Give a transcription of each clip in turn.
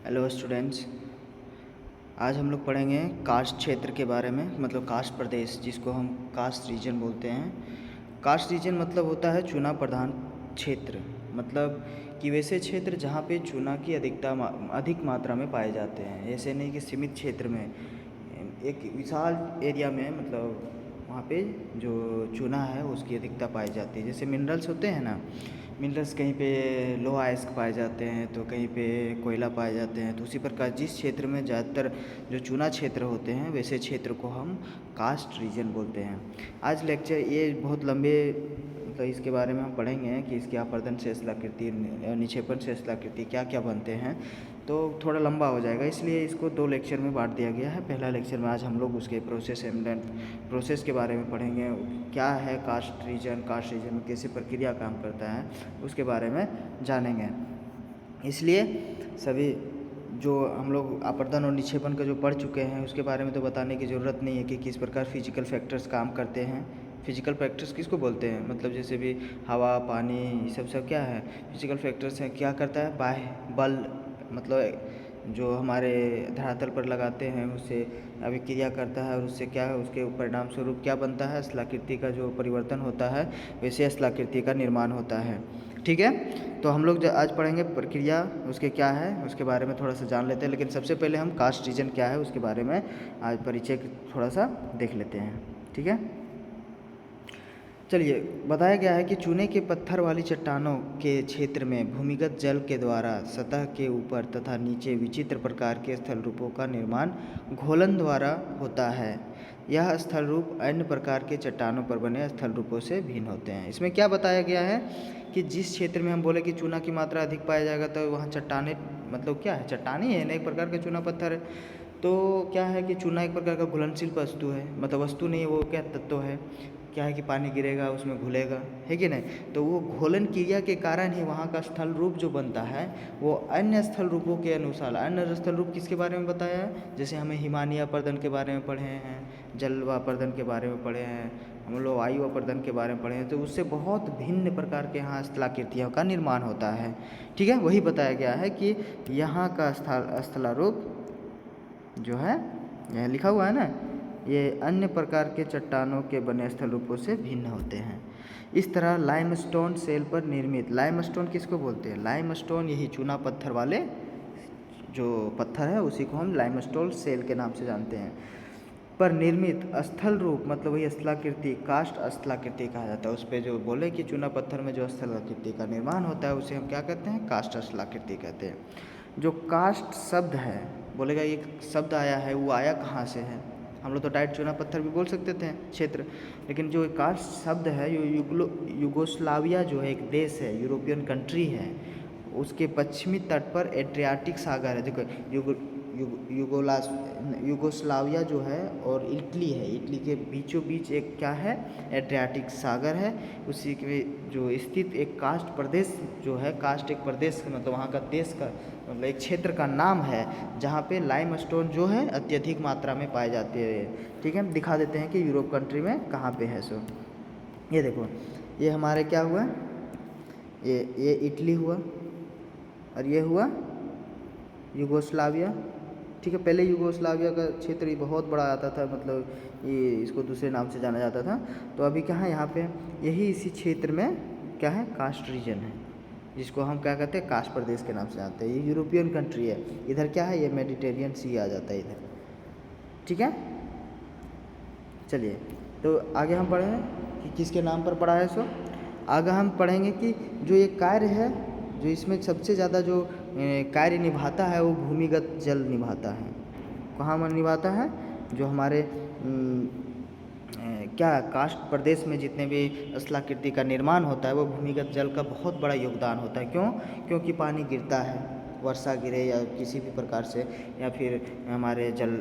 Hello students. आज हम लोग पढ़ेंगे कार्स्ट क्षेत्र के बारे में, मतलब कास्ट प्रदेश, जिसको हम कास्ट रीजन बोलते हैं। कास्ट रीजन मतलब होता है चुना प्रधान क्षेत्र, मतलब कि वैसे क्षेत्र जहाँ पे चुना की अधिक मात्रा में पाए जाते हैं। ऐसे नहीं कि सीमित क्षेत्र में, एक विशाल एरिया में, मतलब वहाँ पे जो चूना है उसकी अधिकता पाई जाती है। जैसे मिनरल्स होते हैं ना, मिनरल्स कहीं पे लोहा अयस्क पाए जाते हैं तो कहीं पे कोयला पाए जाते हैं। तो उसी प्रकार जिस क्षेत्र में ज़्यादातर जो चुना क्षेत्र होते हैं वैसे क्षेत्र को हम कास्ट रीजन बोलते हैं। आज लेक्चर ये बहुत लंबे, मतलब इसके बारे में हम पढ़ेंगे कि इसकी आपर्दन शेषलाकृति, निक्षेपण शेषलाकृति क्या क्या बनते हैं। तो थोड़ा लंबा हो जाएगा, इसलिए इसको 2 लेक्चर में बांट दिया गया है। पहला लेक्चर में आज हम लोग उसके प्रोसेस के बारे में पढ़ेंगे। क्या है कास्ट रीजन में कैसे प्रक्रिया काम करता है उसके बारे में जानेंगे। इसलिए सभी जो हम लोग आपर्दन और निक्षेपण का जो पढ़ चुके हैं उसके बारे में तो बताने की ज़रूरत नहीं है कि किस प्रकार फिजिकल फैक्टर्स काम करते हैं। फिजिकल फैक्टर्स किसको बोलते हैं, मतलब जैसे भी हवा, पानी, ये सब क्या है, फिजिकल फैक्टर्स हैं। क्या करता है, बाह्य बल, मतलब जो हमारे धरातल पर लगाते हैं उससे अभिक्रिया करता है और उससे क्या है, उसके परिणाम स्वरूप क्या बनता है, स्थलाकृति का जो परिवर्तन होता है वैसे स्थलाकृति का निर्माण होता है। ठीक है, तो हम लोग आज पढ़ेंगे प्रक्रिया उसके क्या है उसके बारे में थोड़ा सा जान लेते हैं। लेकिन सबसे पहले हम कास्ट रीजन क्या है उसके बारे में आज परिचय थोड़ा सा देख लेते हैं। ठीक है, चलिए। बताया गया है कि चूने के पत्थर वाली चट्टानों के क्षेत्र में भूमिगत जल के द्वारा सतह के ऊपर तथा नीचे विचित्र प्रकार के स्थल रूपों का निर्माण घोलन द्वारा होता है। यह स्थल रूप अन्य प्रकार के चट्टानों पर बने स्थल रूपों से भिन्न होते हैं। इसमें क्या बताया गया है कि जिस क्षेत्र में हम बोले कि चूना की मात्रा अधिक पाया जाएगा तो वहाँ चट्टाने, मतलब क्या है, चट्टानी है ना, एक प्रकार का चूना पत्थर है। तो क्या है कि चूना एक प्रकार का घुलनशील वस्तु है, मतलब वस्तु नहीं है, वो क्या तत्व है, क्या है कि पानी गिरेगा उसमें घुलेगा, है कि नहीं। तो वो घोलन क्रिया के कारण ही वहाँ का स्थल रूप जो बनता है वो अन्य स्थल रूपों के अनुसार, अन्य स्थल रूप किसके बारे में बताया है, जैसे हमें हिमानी अपर्दन के बारे में पढ़े हैं, जल अपर्दन के बारे में पढ़े हैं, हम लोग वायु अपर्दन के बारे में पढ़े हैं। तो उससे बहुत भिन्न प्रकार के यहाँ स्थलाकृतियों का निर्माण होता है। ठीक है, वही बताया गया है कि यहाँ का स्थलारूप जो है, यह लिखा हुआ है ना, ये अन्य प्रकार के चट्टानों के बने स्थल रूपों से भिन्न होते हैं। इस तरह लाइमस्टोन सेल पर निर्मित, लाइमस्टोन किसको बोलते हैं, लाइमस्टोन यही चूना पत्थर वाले जो पत्थर है उसी को हम लाइमस्टोन सेल के नाम से जानते हैं, पर निर्मित स्थल रूप, मतलब वही स्थलाकृति, कास्ट स्थलाकृति कहा जाता है। उस पर जो बोले कि चूना पत्थर में जो स्थलाकृति का निर्माण होता है उसे हम क्या कहते हैं, कास्ट स्थलाकृति कहते हैं। जो कास्ट शब्द है, बोलेगा ये शब्द आया है, वो आया कहाँ से है। हम लोग तो डायरेक्ट चूना पत्थर भी बोल सकते थे क्षेत्र, लेकिन जो कास्ट शब्द है युगोस्लाविया जो है एक देश है, यूरोपियन कंट्री है, उसके पश्चिमी तट पर एड्रियाटिक सागर है। देखो युगोस्लाविया जो है और इटली है, इटली के बीचों बीच एक क्या है, एड्रियाटिक सागर है। उसी के जो स्थित एक कास्ट प्रदेश जो है, कास्ट एक प्रदेश मतलब वहाँ का देश का, मतलब एक क्षेत्र का नाम है जहाँ पे लाइमस्टोन जो है अत्यधिक मात्रा में पाए जाते हैं। ठीक है, दिखा देते हैं कि यूरोप कंट्री में कहाँ पे है। सो ये देखो, ये हमारे क्या हुआ, ये इटली हुआ और ये हुआ युगोस्लाविया। ठीक है, पहले युगोस्लाविया का क्षेत्र ये बहुत बड़ा आता था, मतलब ये इसको दूसरे नाम से जाना जाता था। तो अभी क्या है, यहाँ पे यही इसी क्षेत्र में क्या है, कास्ट रीजन है, जिसको हम क्या कहते हैं, कास्ट प्रदेश के नाम से जानते हैं। ये यूरोपियन कंट्री है, इधर क्या है, ये मेडिटेरियन सी आ जाता है इधर। ठीक है, चलिए तो आगे हम पढ़ें कि किसके नाम पर पढ़ा है। सो आगे हम पढ़ेंगे कि जो ये कार्य है, जो इसमें सबसे ज़्यादा जो कार्य निभाता है वो भूमिगत जल निभाता है। कहाँ में निभाता है, जो हमारे क्या कास्ट प्रदेश में जितने भी स्थलाकृति का निर्माण होता है वो भूमिगत जल का बहुत बड़ा योगदान होता है। क्यों, क्योंकि पानी गिरता है, वर्षा गिरे या किसी भी प्रकार से, या फिर हमारे जल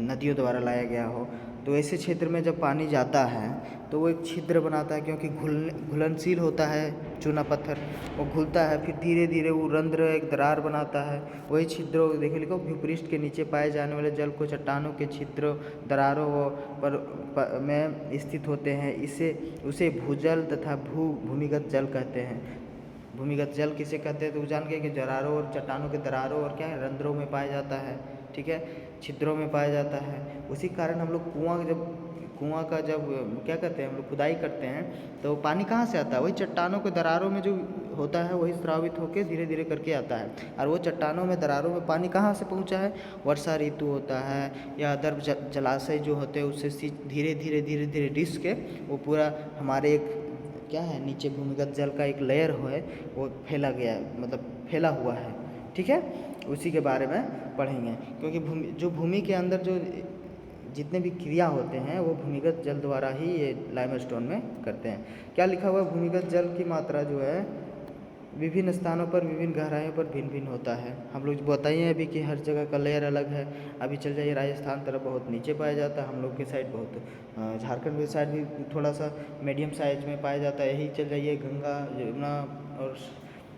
नदियों द्वारा लाया गया हो, तो ऐसे क्षेत्र में जब पानी जाता है तो वो एक छिद्र बनाता है, क्योंकि घुलनशील होता है चूना पत्थर, वो घुलता है, फिर धीरे धीरे वो रंध्र एक दरार बनाता है। वही छिद्रों, देखिए लिखो, भूपृष्ठ के नीचे पाए जाने वाले जल को चट्टानों के छिद्रों, दरारों पर में स्थित होते हैं। इसे उसे भूजल तथा भूमिगत जल कहते हैं। भूमिगत जल किसे कहते हैं, तो जान गए कि दरारों और चट्टानों के दरारों और क्या है, रंध्रों में पाया जाता है, ठीक है, छिद्रों में पाया जाता है। उसी कारण हम लोग कुआं का जब क्या कहते हैं, हम लोग खुदाई करते हैं तो पानी कहाँ से आता है, वही चट्टानों के दरारों में जो होता है वही स्रावित होकर धीरे धीरे करके आता है। और वो चट्टानों में दरारों में पानी कहाँ से पहुँचा है, वर्षा ऋतु होता है या अदर जलाशय जो होते हैं उससे धीरे धीरे धीरे धीरे रिस के वो पूरा हमारे एक क्या है, नीचे भूमिगत जल का एक लेयर है वो फैला गया है, मतलब फैला हुआ है, ठीक है। उसी के बारे में पढ़ेंगे, क्योंकि जो भूमि के अंदर जो जितने भी क्रिया होते हैं वो भूमिगत जल द्वारा ही ये लाइमस्टोन में करते हैं। क्या लिखा हुआ है, भूमिगत जल की मात्रा जो है विभिन्न स्थानों पर विभिन्न गहराइयों पर भिन्न भिन्न होता है। हम लोग बताइए अभी कि हर जगह का लेयर अलग है। अभी चल जाइए राजस्थान तरफ बहुत नीचे पाया जाता है, हम लोग के साइड बहुत झारखंड के साइड भी थोड़ा सा मीडियम साइज में पाया जाता है। यही चल जाइए गंगा यमुना और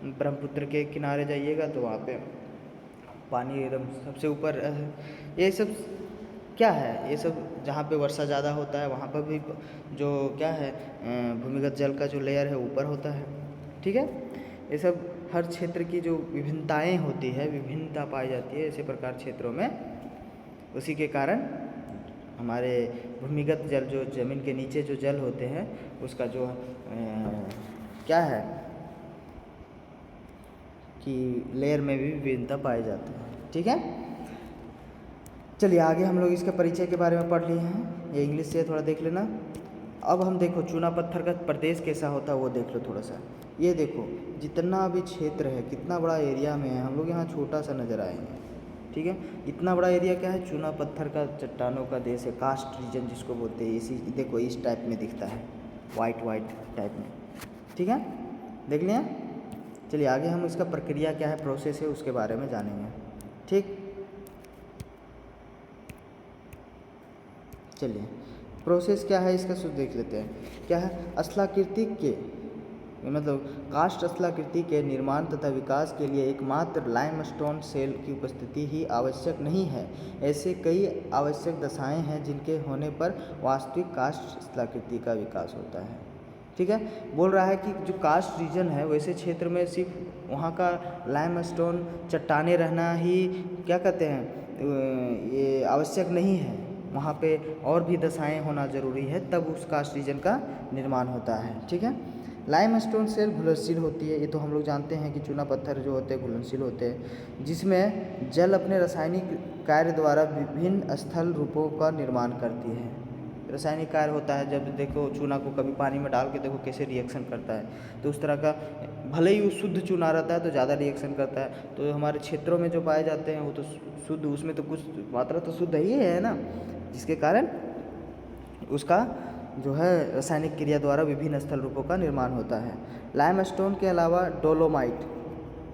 ब्रह्मपुत्र के किनारे जाइएगा तो वहाँ पे पानी एकदम सबसे ऊपर है। ये सब क्या है, ये सब जहाँ पे वर्षा ज़्यादा होता है वहाँ पर भी जो क्या है भूमिगत जल का जो लेयर है ऊपर होता है, ठीक है। ये सब हर क्षेत्र की जो विभिन्नताएं होती है, विभिन्नता पाई जाती है ऐसे प्रकार क्षेत्रों में। उसी के कारण हमारे भूमिगत जल जो ज़मीन के नीचे जो जल होते हैं उसका जो क्या है कि लेयर में भी विभिन्नता पाई जाती है, ठीक है। चलिए आगे हम लोग इसके परिचय के बारे में पढ़ लिए हैं, ये इंग्लिश से थोड़ा देख लेना। अब हम देखो चूना पत्थर का प्रदेश कैसा होता है वो देख लो थोड़ा सा। ये देखो जितना भी क्षेत्र है, कितना बड़ा एरिया में है, हम लोग यहाँ छोटा सा नज़र आएंगे, ठीक है। इतना बड़ा एरिया क्या है, चूना पत्थर का चट्टानों का देश है, कास्ट रीजन जिसको बोलते हैं। इसी देखो इस टाइप में दिखता है, वाइट वाइट टाइप में, ठीक है, देख लिया। चलिए आगे हम इसका प्रक्रिया क्या है, प्रोसेस है, उसके बारे में जानेंगे, ठीक। चलिए प्रोसेस क्या है इसका शुद्ध देख लेते हैं। क्या है, स्थलाकृति के मतलब कास्ट स्थलाकृति के निर्माण तथा विकास के लिए एकमात्र लाइमस्टोन सेल की उपस्थिति ही आवश्यक नहीं है। ऐसे कई आवश्यक दशाएं हैं जिनके होने पर वास्तविक कास्ट स्थलाकृति का विकास होता है, ठीक है। बोल रहा है कि जो कास्ट रीजन है वैसे क्षेत्र में सिर्फ वहाँ का लाइमस्टोन चट्टाने रहना ही क्या कहते हैं ये आवश्यक नहीं है, वहाँ पे और भी दशाएं होना ज़रूरी है, तब उस कास्ट रीजन का निर्माण होता है, ठीक है। लाइमस्टोन सेल घुलनशील होती है, ये तो हम लोग जानते हैं कि चूना पत्थर जो होते हैं घुलनशील होते हैं, जिसमें जल अपने रासायनिक कार्य द्वारा विभिन्न स्थल रूपों का निर्माण करती है। रासायनिक कार्य होता है, जब देखो चूना को कभी पानी में डाल के देखो कैसे रिएक्शन करता है, तो उस तरह का भले ही वो शुद्ध चूना रहता है तो ज़्यादा रिएक्शन करता है। तो हमारे क्षेत्रों में जो पाए जाते हैं वो तो शुद्ध, उसमें तो कुछ मात्रा तो शुद्ध ही है ना, जिसके कारण उसका जो है रासायनिक क्रिया द्वारा विभिन्न स्थल रूपों का निर्माण होता है। लाइमस्टोन के अलावा डोलोमाइट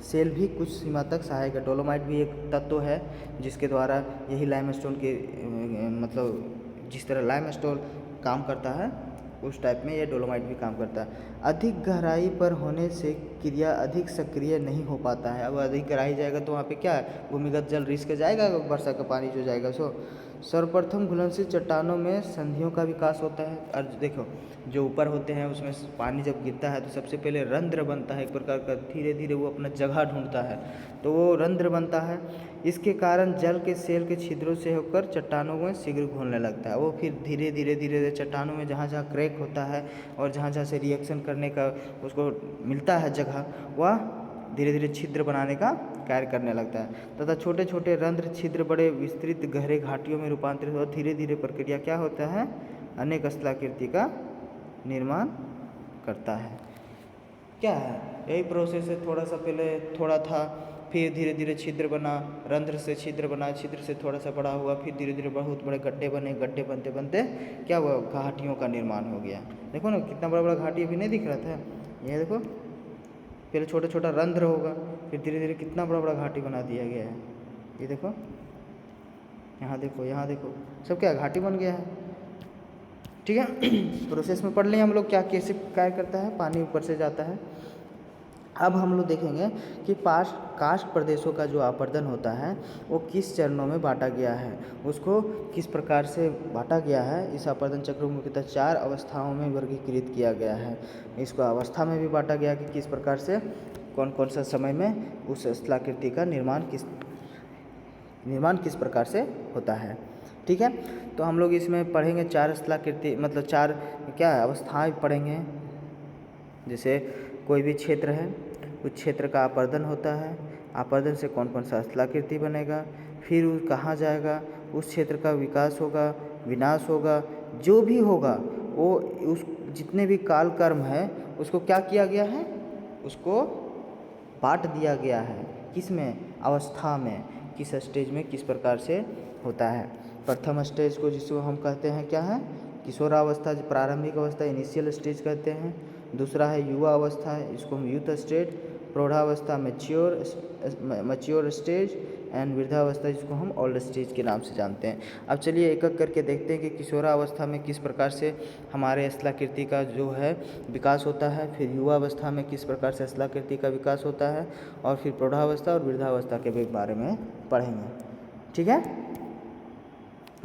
सेल भी कुछ सीमा तक सहायक है। डोलोमाइट भी एक तत्व है जिसके द्वारा यही लाइमस्टोन के मतलब जिस तरह लाइमस्टोन काम करता है उस टाइप में ये डोलोमाइट भी काम करता है। अधिक गहराई पर होने से क्रिया अधिक सक्रिय नहीं हो पाता है। अब अधिक गहराई जाएगा तो वहाँ पे क्या है, भूमिगत जल रिस के जाएगा, वर्षा का पानी जो जाएगा सो सर्वप्रथम घुलनशील चट्टानों में संधियों का विकास होता है। और देखो जो ऊपर होते हैं उसमें पानी जब गिरता है तो सबसे पहले रंध्र बनता है एक प्रकार का, धीरे धीरे वो अपना जगह ढूंढता है तो वो रंध्र बनता है। इसके कारण जल के सेल के छिद्रों से होकर चट्टानों में शीघ्र घुलने लगता है। वो फिर धीरे धीरे धीरे धीरे चट्टानों में जहाँ जहाँ क्रैक होता है और जहाँ जहाँ से रिएक्शन करने का उसको मिलता है जगह, वह धीरे धीरे छिद्र बनाने का कार्य करने लगता है तथा छोटे छोटे रंध्र छिद्र बड़े विस्तृत गहरे घाटियों में रूपांतरित हो धीरे धीरे प्रक्रिया क्या होता है, अनेक स्थलाकृति का निर्माण करता है। क्या है, यही प्रोसेस है। थोड़ा सा पहले थोड़ा था, फिर धीरे धीरे छिद्र बना, रंध्र से छिद्र बना, छिद्र से थोड़ा सा बड़ा हुआ, फिर धीरे धीरे बहुत बड़े गड्ढे बने, गड्ढे बनते बनते क्या हुआ, घाटियों का निर्माण हो गया। देखो ना कितना बड़ा बड़ा घाटी अभी नहीं दिख रहा था, ये देखो पहले छोटा छोटा रंध्र होगा, फिर धीरे धीरे कितना बड़ा बड़ा घाटी बना दिया गया है। ये देखो यहाँ देखो, यहाँ देखो, सब क्या घाटी बन गया है, ठीक है। प्रोसेस में पढ़ लें हम लोग क्या कैसे कार्य करता है, पानी ऊपर से जाता है। अब हम लोग देखेंगे कि कास्ट प्रदेशों का जो आपर्दन होता है वो किस चरणों में बांटा गया है, उसको किस प्रकार से बांटा गया है। इस आपर्दन चक्र को मुख्यतः 4 अवस्थाओं में वर्गीकृत किया गया है। इसको अवस्था में भी बांटा गया कि किस प्रकार से कौन कौन सा समय में उस स्थलाकृति का निर्माण किस प्रकार से होता है। ठीक है, तो हम लोग इसमें पढ़ेंगे 4 स्थलाकृति, मतलब 4 क्या है अवस्थाएं पढ़ेंगे। जैसे कोई भी क्षेत्र है, उस क्षेत्र का आपर्दन होता है, आपर्दन से कौन कौन सा स्थलाकृति बनेगा, फिर वो कहाँ जाएगा, उस क्षेत्र का विकास होगा, विनाश होगा, जो भी होगा वो उस जितने भी काल कर्म है उसको क्या किया गया है, उसको बांट दिया गया है। किस में, अवस्था में, किस स्टेज में किस प्रकार से होता है। प्रथम स्टेज को जिसको हम कहते हैं क्या है, किशोरावस्था, प्रारंभिक अवस्था, इनिशियल स्टेज कहते हैं। दूसरा है युवा अवस्था, इसको हम यूथ स्टेज, प्रौढ़ावस्था मैच्योर स्टेज, एंड वृद्धावस्था जिसको हम ओल्ड स्टेज के नाम से जानते हैं। अब चलिए एक एक करके देखते हैं कि किशोरावस्था में किस प्रकार से हमारे स्थलाकृति का जो है विकास होता है, फिर युवा अवस्था में किस प्रकार से स्थलाकृति का विकास होता है, और फिर प्रौढ़ावस्था और वृद्धावस्था के भी बारे में पढ़ेंगे। ठीक है,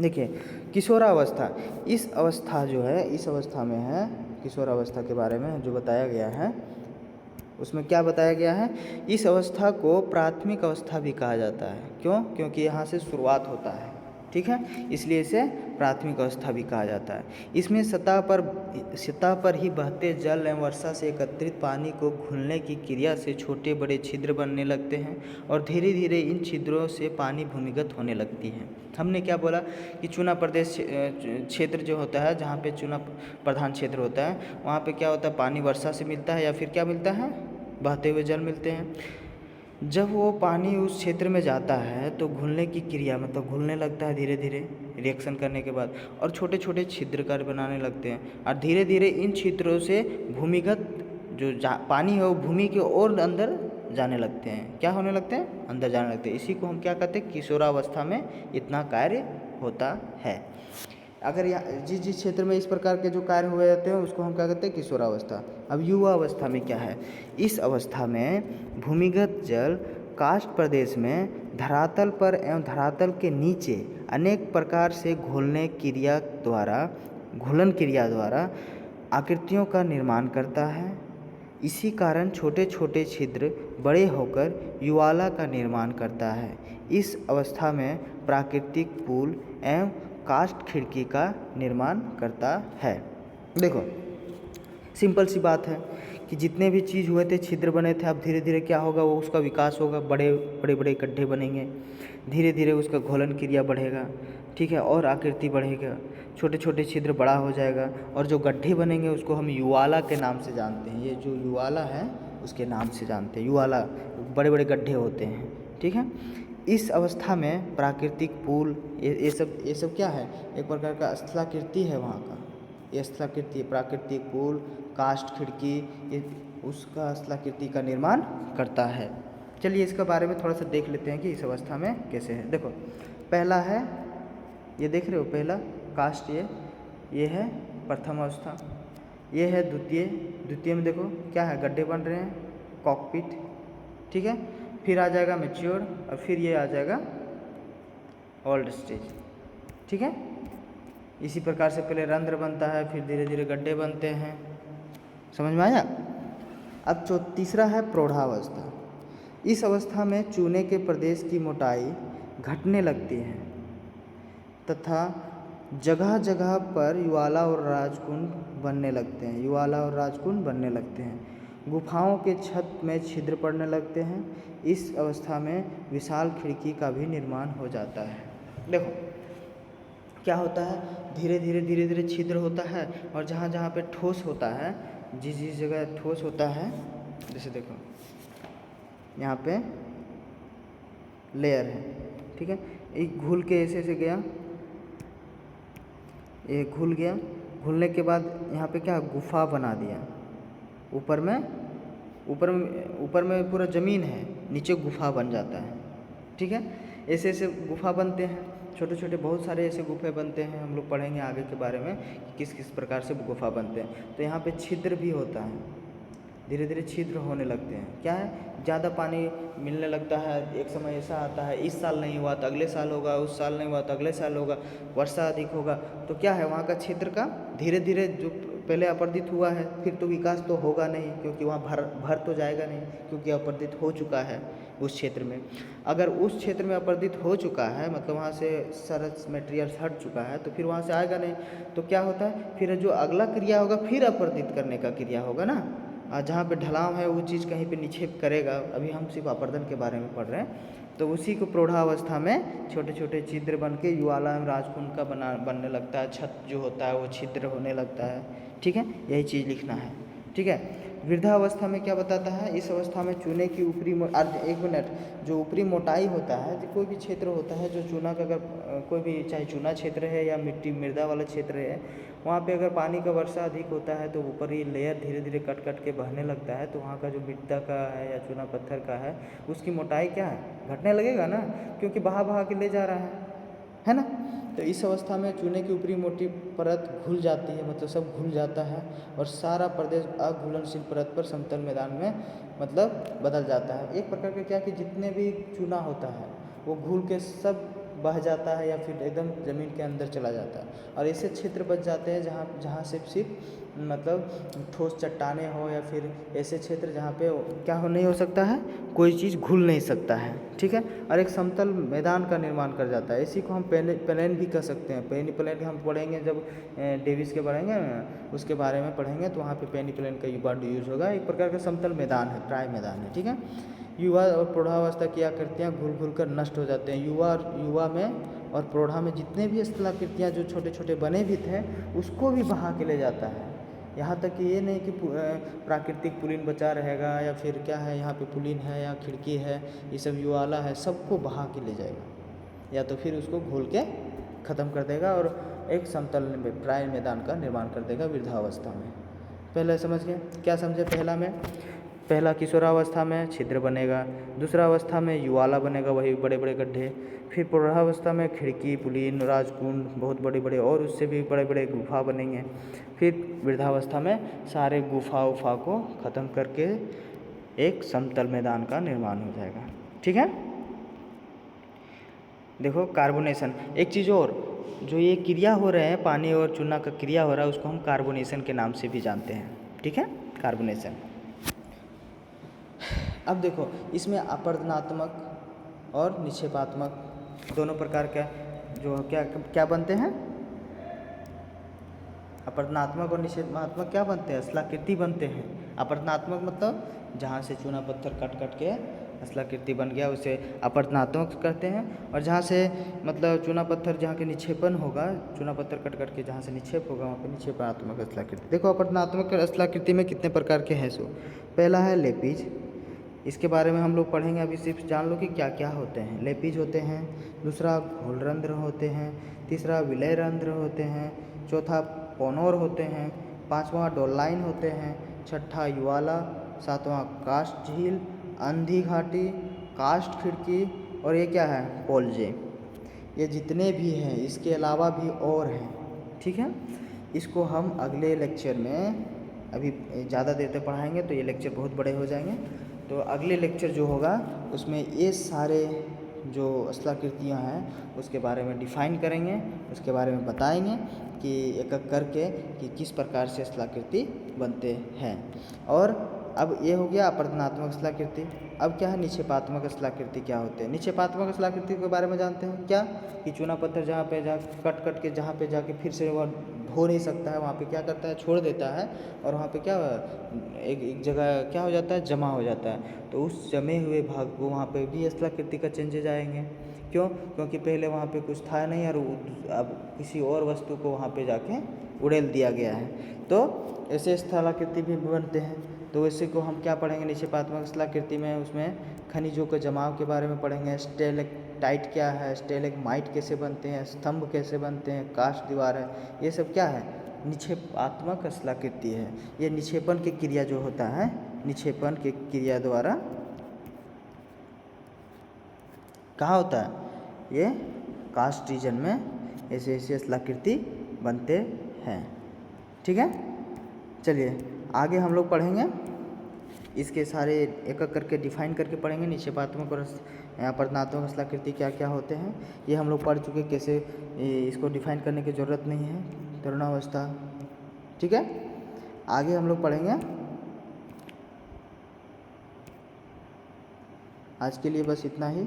देखिए किशोरावस्था, इस अवस्था जो है, इस अवस्था में है, किशोरावस्था के बारे में जो बताया गया है उसमें क्या बताया गया है, इस अवस्था को प्राथमिक अवस्था भी कहा जाता है। क्यों? क्योंकि यहाँ से शुरुआत होता है। ठीक है, इसलिए इसे प्राथमिक अवस्था भी कहा जाता है। इसमें सतह पर ही बहते जल एवं वर्षा से एकत्रित पानी को घुलने की क्रिया से छोटे बड़े छिद्र बनने लगते हैं और धीरे धीरे इन छिद्रों से पानी भूमिगत होने लगती है। हमने क्या बोला कि चुना प्रदेश क्षेत्र जो होता है, जहाँ पे चुना प्रधान क्षेत्र होता है, वहाँ पे क्या होता है, पानी वर्षा से मिलता है या फिर क्या मिलता है, बहते हुए जल मिलते हैं। जब वो पानी उस क्षेत्र में जाता है तो घुलने की क्रिया, मतलब घुलने लगता है धीरे धीरे रिएक्शन करने के बाद, और छोटे छोटे छिद्रकार बनाने लगते हैं, और धीरे धीरे इन छिद्रों से भूमिगत जो पानी है वो भूमि के और अंदर जाने लगते हैं। क्या होने लगते हैं, अंदर जाने लगते हैं। इसी को हम क्या कहते हैं, किशोरावस्था में इतना कार्य होता है। अगर जिस क्षेत्र में इस प्रकार के जो कार्य हुए जाते हैं उसको हम क्या कहते हैं, किशोरावस्था। अब युवा अवस्था में क्या है, इस अवस्था में भूमिगत जल काष्ठ प्रदेश में धरातल पर एवं धरातल के नीचे अनेक प्रकार से घुलन क्रिया द्वारा आकृतियों का निर्माण करता है। इसी कारण छोटे छोटे छिद्र बड़े होकर युवाला का निर्माण करता है। इस अवस्था में प्राकृतिक पुल एवं काष्ठ खिड़की का निर्माण करता है। देखो सिंपल सी बात है कि जितने भी चीज़ हुए थे, छिद्र बने थे, अब धीरे धीरे क्या होगा, वो उसका विकास होगा, बड़े बड़े गड्ढे बनेंगे, धीरे धीरे उसका घोलन क्रिया बढ़ेगा। ठीक है, और आकृति बढ़ेगा, छोटे छोटे छिद्र बड़ा हो जाएगा, और जो गड्ढे बनेंगे उसको हम युवाला के नाम से जानते हैं। ये जो युवाला है उसके नाम से जानते हैं, युवाला, बड़े बड़े गड्ढे होते हैं। ठीक है, इस अवस्था में प्राकृतिक पुल, ये सब क्या है, एक प्रकार का स्थलाकृति है वहाँ का, ये स्थलाकृति, प्राकृतिक पुल, काष्ठ खिड़की, ये उसका स्थलाकृति का निर्माण करता है। चलिए इसके बारे में थोड़ा सा देख लेते हैं कि इस अवस्था में कैसे है। देखो पहला है, ये देख रहे हो, पहला काष्ठ, ये है प्रथम अवस्था, ये है द्वितीय में देखो क्या है, गड्ढे बन रहे हैं, कॉकपिट। ठीक है, फिर आ जाएगा मैच्योर, और फिर ये आ जाएगा ओल्ड स्टेज। ठीक है, इसी प्रकार से पहले रंध्र बनता है, फिर धीरे धीरे गड्ढे बनते हैं। समझ में आया? अब जो तीसरा है प्रौढ़ावस्था। इस अवस्था में चूने के प्रदेश की मोटाई घटने लगती है तथा जगह जगह पर युवाला और राजकुंड बनने लगते हैं। गुफाओं के छत में छिद्र पड़ने लगते हैं। इस अवस्था में विशाल खिड़की का भी निर्माण हो जाता है। देखो क्या होता है, धीरे धीरे छिद्र होता है, और जहाँ जहाँ पे ठोस होता है, जिस जगह ठोस होता है, जैसे देखो यहाँ पे लेयर है, ठीक है, एक घुल के ऐसे गया, ये घुल गया, घुलने के बाद यहाँ पे क्या गुफा बना दिया, ऊपर में पूरा ज़मीन है, नीचे गुफा बन जाता है। ठीक है, ऐसे गुफा बनते हैं, छोटे छोटे बहुत सारे ऐसे गुफे बनते हैं। हम लोग पढ़ेंगे आगे के बारे में कि किस किस प्रकार से गुफा बनते हैं। तो यहाँ पे छिद्र भी होता है, धीरे धीरे छिद्र होने लगते हैं। क्या है, ज़्यादा पानी मिलने लगता है, एक समय ऐसा आता है, इस साल नहीं हुआ तो अगले साल होगा, उस साल नहीं हुआ तो अगले साल होगा, वर्षा अधिक होगा, तो क्या है, वहाँ का क्षेत्र का धीरे धीरे जो पहले अपर्दित हुआ है, फिर तो विकास तो होगा नहीं, क्योंकि वहाँ भर तो जाएगा नहीं, क्योंकि अपर्दित हो चुका है उस क्षेत्र में। अगर उस क्षेत्र में अपर्दित हो चुका है, मतलब वहाँ से सारा मटेरियल हट चुका है, तो फिर वहाँ से आएगा नहीं। तो क्या होता है, फिर जो अगला क्रिया होगा फिर अपर्दित करने का क्रिया होगा ना। जहाँ पे ढलाव है वो चीज़ कहीं पे निक्षेप करेगा। अभी हम सिर्फ अपर्दन के बारे में पढ़ रहे हैं। तो उसी को प्रौढ़ावस्था में छोटे छोटे छिद्र बन के युवाला एवं राजकुंड का बनने लगता है। छत जो होता है वो छिद्र होने लगता है। ठीक है, यही चीज़ लिखना है। ठीक है। वृद्धावस्था में क्या बताता है, इस अवस्था में चूने की ऊपरी एक मिनट, जो ऊपरी मोटाई होता है, जो कोई भी क्षेत्र होता है जो चूना का, अगर कोई भी चाहे चूना क्षेत्र है या मिट्टी मृदा वाला क्षेत्र है, वहाँ पे अगर पानी का वर्षा अधिक होता है तो ऊपरी लेयर धीरे धीरे कट कट के बहने लगता है। तो वहाँ का जो मृदा का है या चूना पत्थर का है, उसकी मोटाई क्या है, घटने लगेगा ना, क्योंकि बहा बहा के ले जा रहा है ना। तो इस अवस्था में चूने की ऊपरी मोटी परत घुल जाती है, मतलब सब घुल जाता है, और सारा प्रदेश अघुलनशील परत पर समतल मैदान में मतलब बदल जाता है। एक प्रकार का क्या कि जितने भी चूना होता है वो घुल के सब बह जाता है या फिर एकदम ज़मीन के अंदर चला जाता है, और ऐसे क्षेत्र बच जाते हैं जहाँ सिर्फ मतलब ठोस चट्टानें हो, या फिर ऐसे क्षेत्र जहाँ पे क्या हो नहीं हो सकता है, कोई चीज़ घुल नहीं सकता है। ठीक है, और एक समतल मैदान का निर्माण कर जाता है। इसी को हम प्लेन भी कह सकते हैं। पेनी प्लेन हम पढ़ेंगे जब डेविस के पढ़ेंगे उसके बारे में पढ़ेंगे, तो वहाँ पे पेनी प्लेन का वर्ड यूज होगा। एक प्रकार का समतल मैदान है, प्राय मैदान है। ठीक है। युवा और प्रौढ़ावस्था की आकृतियाँ घुल घुल कर नष्ट हो जाते हैं। युवा में और प्रौढ़ा में जितने भी स्थलाकृतियाँ जो छोटे छोटे बने भी थे, उसको भी बहा के ले जाता है। यहाँ तक कि ये नहीं कि प्राकृतिक पुलिन बचा रहेगा, या फिर क्या है यहाँ पे पुलिन है या खिड़की है, ये सब युवाला है, सबको बहा के ले जाएगा, या तो फिर उसको घोल के ख़त्म कर देगा और एक समतल प्राय मैदान का निर्माण कर देगा वृद्धावस्था में। पहले समझ गए, क्या समझे। पहला किशोरावस्था में छिद्र बनेगा, दूसरा अवस्था में युवाला बनेगा, वही बड़े बड़े गड्ढे, फिर प्रौढ़ावस्था में खिड़की, पुलिन, राजकुंड बहुत बड़े बड़े और उससे भी बड़े बड़े गुफा बनेंगे। फिर वृद्धावस्था में सारे गुफा उफा को ख़त्म करके एक समतल मैदान का निर्माण हो जाएगा। ठीक है। देखो कार्बोनेशन, एक चीज़ और, जो ये क्रिया हो रहे हैं, पानी और चूना का क्रिया हो रहा है, उसको हम कार्बोनेशन के नाम से भी जानते हैं। ठीक है, कार्बोनेशन। अब देखो, इसमें अपरदनात्मक और निक्षेपात्मक दोनों प्रकार का जो क्या बनते हैं, अपरदनात्मक और निक्षेपात्मक क्या बनते हैं, स्थलाकृति बनते हैं। अपरदनात्मक मतलब जहाँ से चूना पत्थर कट कट के स्थलाकृति बन गया, उसे अपरदनात्मक कहते हैं। और जहाँ से मतलब चूना पत्थर जहाँ के निक्षेपण होगा, चूना पत्थर कट कट के जहाँ से निक्षेप होगा, वहाँ पे निक्षेपात्मक स्थलाकृति। देखो, अपरदनात्मक स्थलाकृति में कितने प्रकार के हैं। सो पहला है लेपिज, इसके बारे में हम लोग पढ़ेंगे। अभी सिर्फ जान लो कि क्या क्या होते हैं। लेपिज होते हैं, दूसरा घोलरंध्र होते हैं, तीसरा विलय रंध्र होते हैं, चौथा पोनोर होते हैं, पांचवा डोलाइन होते हैं, छठा युवाला, सातवां कास्ट झील, अंधी घाटी, कास्ट खिड़की, और ये क्या है, पोलजे। ये जितने भी हैं, इसके अलावा भी और हैं। ठीक है, इसको हम अगले लेक्चर में, अभी ज़्यादा देर तक पढ़ाएंगे तो ये लेक्चर बहुत बड़े हो जाएंगे। तो अगले लेक्चर जो होगा उसमें ये सारे जो स्थलाकृतियाँ हैं उसके बारे में डिफ़ाइन करेंगे, उसके बारे में बताएंगे कि एक एक करके कि किस प्रकार से स्थलाकृति बनते हैं। और अब ये हो गया अपरदनात्मक स्थलाकृति। अब क्या है, निक्षेपात्मक स्थलाकृति क्या होते हैं। निक्षेपात्मक स्थलाकृति के बारे में जानते हैं क्या, कि चूना पत्थर जहाँ पे कट कट के जहाँ पे जाके फिर से वह हो नहीं सकता है, वहाँ पे क्या करता है, छोड़ देता है, और वहाँ पे क्या एक जगह क्या हो जाता है, जमा हो जाता है। तो उस जमे हुए भाग को वहाँ पे भी स्थलाकृति का चेंजेज आएंगे। क्यों, क्योंकि पहले वहाँ पे कुछ था नहीं, और अब किसी और वस्तु को वहाँ पे जाके उड़ेल दिया गया है। तो ऐसे स्थलाकृति भी बनते हैं। तो इसी को हम क्या पढ़ेंगे, निक्षेपात्मक स्थलाकृति में, उसमें खनिजों के जमाव के बारे में पढ़ेंगे। स्टेलेक्टाइट क्या है, स्टेलेग्माइट कैसे बनते हैं, स्तंभ कैसे बनते हैं, काष्ठ दीवार है, ये सब क्या है, निक्षेपात्मक स्थलाकृति है। ये निक्षेपण की क्रिया जो होता है, निक्षेपण की क्रिया द्वारा कहाँ होता है, ये कास्ट रीजन में ऐसे ऐसे स्थलाकृति बनते हैं। ठीक है, चलिए आगे हम लोग पढ़ेंगे, इसके सारे एक एक करके डिफाइन करके पढ़ेंगे। निक्षेपात्मक और अपरदनात्मक स्थलाकृति क्या क्या होते हैं, ये हम लोग पढ़ चुके, कैसे इसको डिफाइन करने की ज़रूरत नहीं है। तरुणावस्था, ठीक है। आगे हम लोग पढ़ेंगे। आज के लिए बस इतना ही।